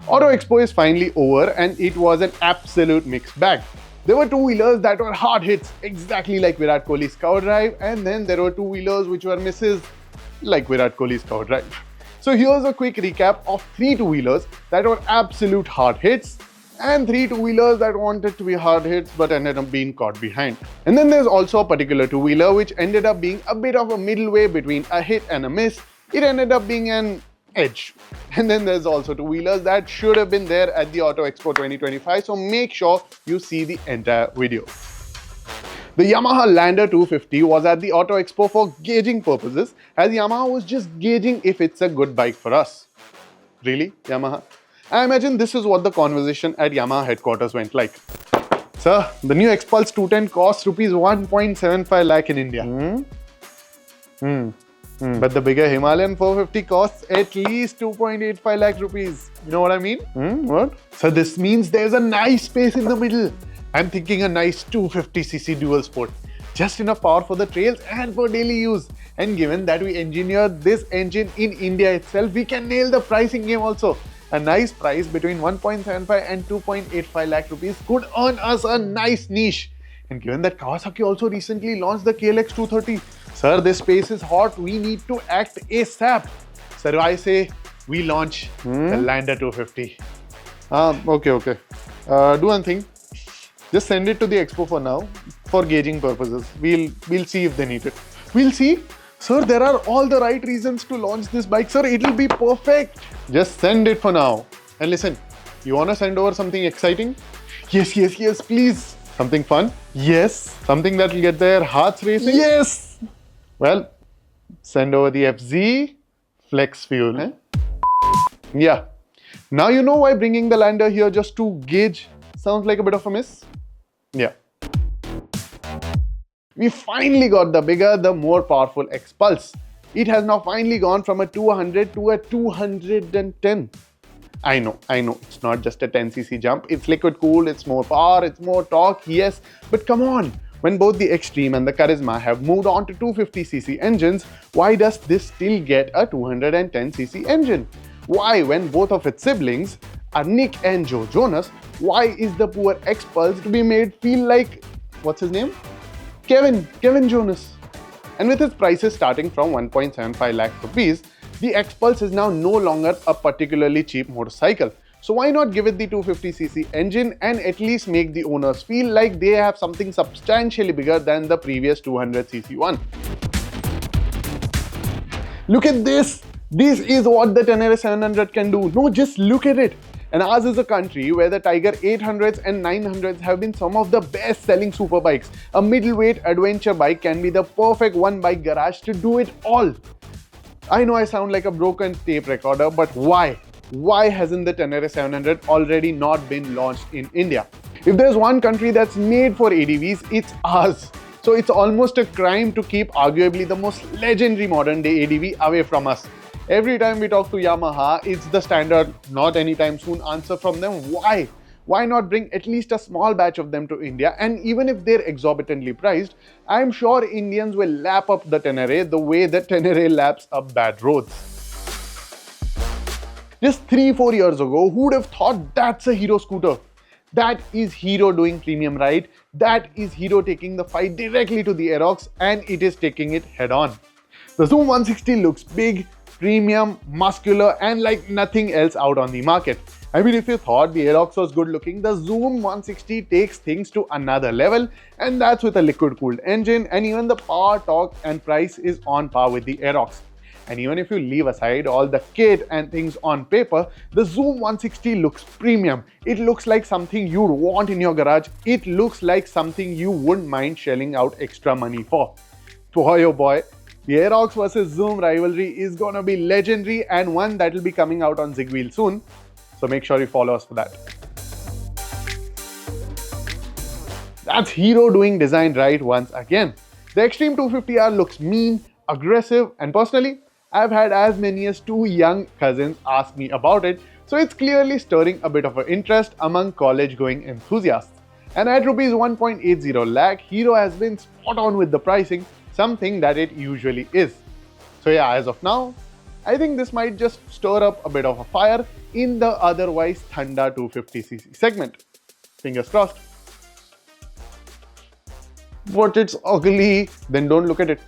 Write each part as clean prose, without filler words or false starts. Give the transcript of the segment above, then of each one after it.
Auto Expo is finally over and it was an absolute mixed bag. There were two-wheelers that were hard hits, exactly like Virat Kohli's cover drive, and then there were two-wheelers which were misses, like Virat Kohli's cover drive. So here's a quick recap of 3 two-wheelers that were absolute hard hits, and 3 two-wheelers that wanted to be hard hits but ended up being caught behind. And then there's also a particular two-wheeler which ended up being a bit of a middle way between a hit and a miss. It ended up being an edge. And then there's also two-wheelers that should have been there at the Auto Expo 2025, so make sure you see the entire video. The Yamaha Lander 250 was at the Auto Expo for gauging purposes, as Yamaha was just gauging if it's a good bike for us. Really, Yamaha? I imagine this is what the conversation at Yamaha headquarters went like. Sir, the new XPulse 210 costs rupees 1.75 lakh in India. But the bigger Himalayan 450 costs at least 2.85 lakh rupees. You know what I mean? What? So this means there's a nice space in the middle. I'm thinking a nice 250cc dual sport. Just enough power for the trails and for daily use. And given that we engineered this engine in India itself, we can nail the pricing game also. A nice price between 1.75 and 2.85 lakh rupees could earn us a nice niche. And given that Kawasaki also recently launched the KLX 230, sir, this space is hot. We need to act ASAP. Sir, I say we launch the Lander 250. Okay. Do one thing. Just send it to the Expo for now, for gauging purposes. We'll see if they need it. We'll see. Sir, there are all the right reasons to launch this bike. Sir, it'll be perfect. Just send it for now. And listen, you wanna send over something exciting? Yes, please. Something fun? Yes. Something that'll get their hearts racing? Yes. Well, send over the FZ Flex Fuel. Eh? Yeah. Now you know why bringing the Lander here just to gauge sounds like a bit of a miss? Yeah. We finally got the bigger, the more powerful XPulse. It has now finally gone from a 200 to a 210. I know, it's not just a 10cc jump. It's liquid cooled, it's more power, it's more torque, yes. But come on, when both the Xtreme and the Charisma have moved on to 250cc engines, why does this still get a 210cc engine? Why, when both of its siblings are Nick and Joe Jonas, why is the poor XPulse to be made feel like, what's his name? Kevin Jonas. And with its prices starting from 1.75 lakh rupees, the XPulse is now no longer a particularly cheap motorcycle. So why not give it the 250cc engine and at least make the owners feel like they have something substantially bigger than the previous 200cc one. Look at this! This is what the Tenere 700 can do. No, just look at it. And ours is a country where the Tiger 800s and 900s have been some of the best selling superbikes. A middleweight adventure bike can be the perfect one-bike garage to do it all. I know I sound like a broken tape recorder, but why? Why hasn't the Tenere 700 already not been launched in India? If there's one country that's made for ADVs, it's ours. So it's almost a crime to keep arguably the most legendary modern day ADV away from us. Every time we talk to Yamaha, it's the standard not anytime soon answer from them. Why? Why not bring at least a small batch of them to India? And even if they're exorbitantly priced, I'm sure Indians will lap up the Tenere the way the Tenere laps up bad roads. Just 3-4 years ago, who would have thought that's a Hero scooter? That is Hero doing premium ride. That is Hero taking the fight directly to the Aerox, and it is taking it head on. The Xoom 160 looks big, premium, muscular, and like nothing else out on the market. I mean, if you thought the Aerox was good looking, the Xoom 160 takes things to another level, and that's with a liquid cooled engine, and even the power, torque and price is on par with the Aerox. And even if you leave aside all the kit and things on paper, the Xoom 160 looks premium. It looks like something you'd want in your garage. It looks like something you wouldn't mind shelling out extra money for. Boy oh boy, the Aerox versus Xoom rivalry is gonna be legendary and one that'll be coming out on ZigWheels soon. So make sure you follow us for that. That's Hero doing design right once again. The Xtreme 250R looks mean, aggressive, and personally, I've had as many as 2 young cousins ask me about it, so it's clearly stirring a bit of an interest among college-going enthusiasts. And at Rs 1.80 lakh, Hero has been spot on with the pricing, something that it usually is. So yeah, as of now, I think this might just stir up a bit of a fire, in the otherwise Thanda 250cc segment. Fingers crossed. But it's ugly, then don't look at it.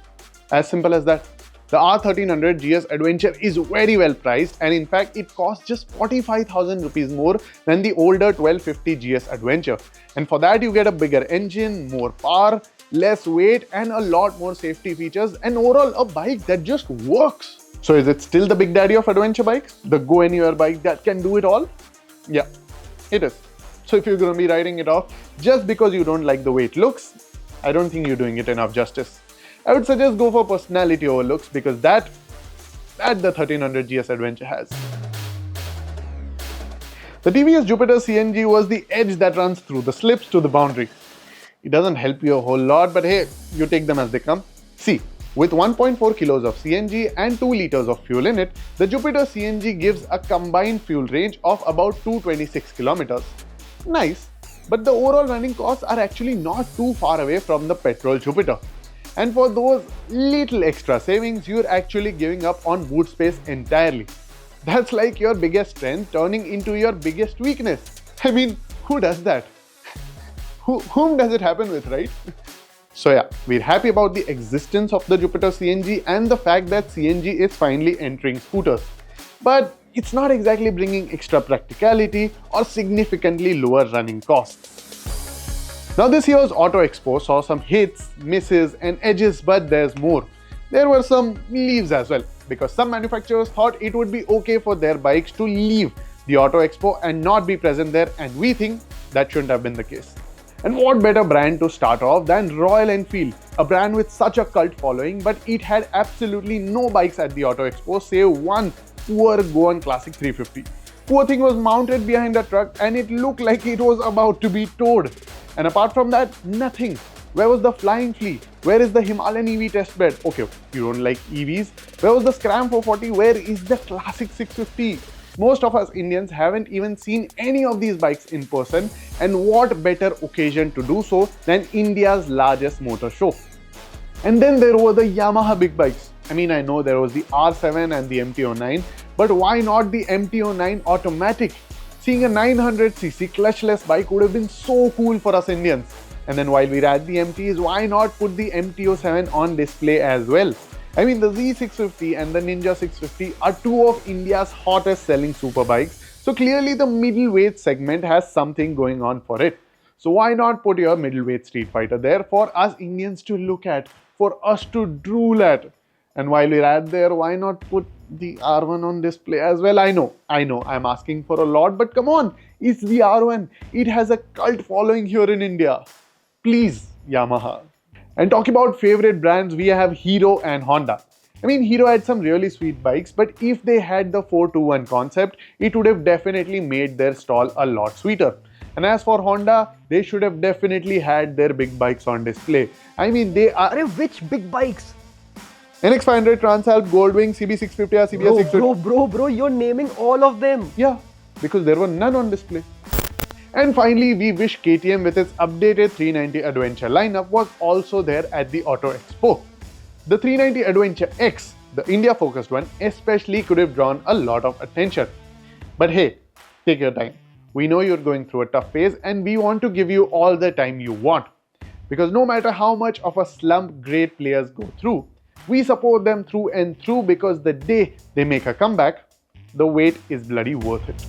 As simple as that. The R1300 GS Adventure is very well priced, and in fact it costs just 45,000 rupees more than the older 1250 GS Adventure. And for that you get a bigger engine, more power, less weight and a lot more safety features, and overall a bike that just works. So is it still the big daddy of adventure bikes? The go anywhere bike that can do it all? Yeah, it is. So if you're going to be writing it off just because you don't like the way it looks, I don't think you're doing it enough justice. I would suggest go for personality over looks, because that the 1300 GS Adventure has. The TVS Jupiter CNG was the edge that runs through the slips to the boundary. It doesn't help you a whole lot, but hey, you take them as they come. See, with 1.4 kilos of CNG and 2 liters of fuel in it, the Jupiter CNG gives a combined fuel range of about 226 kilometers. Nice, but the overall running costs are actually not too far away from the petrol Jupiter. And for those little extra savings, you're actually giving up on boot space entirely. That's like your biggest strength turning into your biggest weakness. I mean, who does that? Whom does it happen with, right? So yeah, we're happy about the existence of the Jupiter CNG and the fact that CNG is finally entering scooters. But it's not exactly bringing extra practicality or significantly lower running costs. Now this year's Auto Expo saw some hits, misses and edges, but there's more. There were some leaves as well, because some manufacturers thought it would be okay for their bikes to leave the Auto Expo and not be present there, and we think that shouldn't have been the case. And what better brand to start off than Royal Enfield, a brand with such a cult following, but it had absolutely no bikes at the Auto Expo save one poor Goan Classic 350. Poor thing was mounted behind a truck and it looked like it was about to be towed. And apart from that, nothing. Where was the Flying Flea? Where is the Himalayan EV test bed? Okay, you don't like EVs. Where was the Scram 440? Where is the Classic 650? Most of us Indians haven't even seen any of these bikes in person, and what better occasion to do so than India's largest motor show. And then there were the Yamaha big bikes. I mean, I know there was the R7 and the MT-09, but why not the MT-09 automatic? Seeing a 900cc clutchless bike would have been so cool for us Indians. And then while we're at the MTs, why not put the MT-07 on display as well? I mean, the Z650 and the Ninja 650 are two of India's hottest selling superbikes, so clearly the middleweight segment has something going on for it. So why not put your middleweight Street Fighter there for us Indians to look at, for us to drool at? And while we're at there, why not put the R1 on display as well? I know, I'm asking for a lot, but come on, it's the R1. It has a cult following here in India. Please, Yamaha. And talking about favorite brands, we have Hero and Honda. I mean, Hero had some really sweet bikes, but if they had the 421 concept, it would have definitely made their stall a lot sweeter. And as for Honda, they should have definitely had their big bikes on display. I mean, they are... Which big bikes? NX500, Transalp, Goldwing, CB650R, CBR 650... Bro, you're naming all of them. Yeah, because there were none on display. And finally, we wish KTM with its updated 390 Adventure lineup was also there at the Auto Expo. The 390 Adventure X, the India-focused one, especially could have drawn a lot of attention. But hey, take your time. We know you're going through a tough phase and we want to give you all the time you want. Because no matter how much of a slump great players go through, we support them through and through, because the day they make a comeback, the wait is bloody worth it.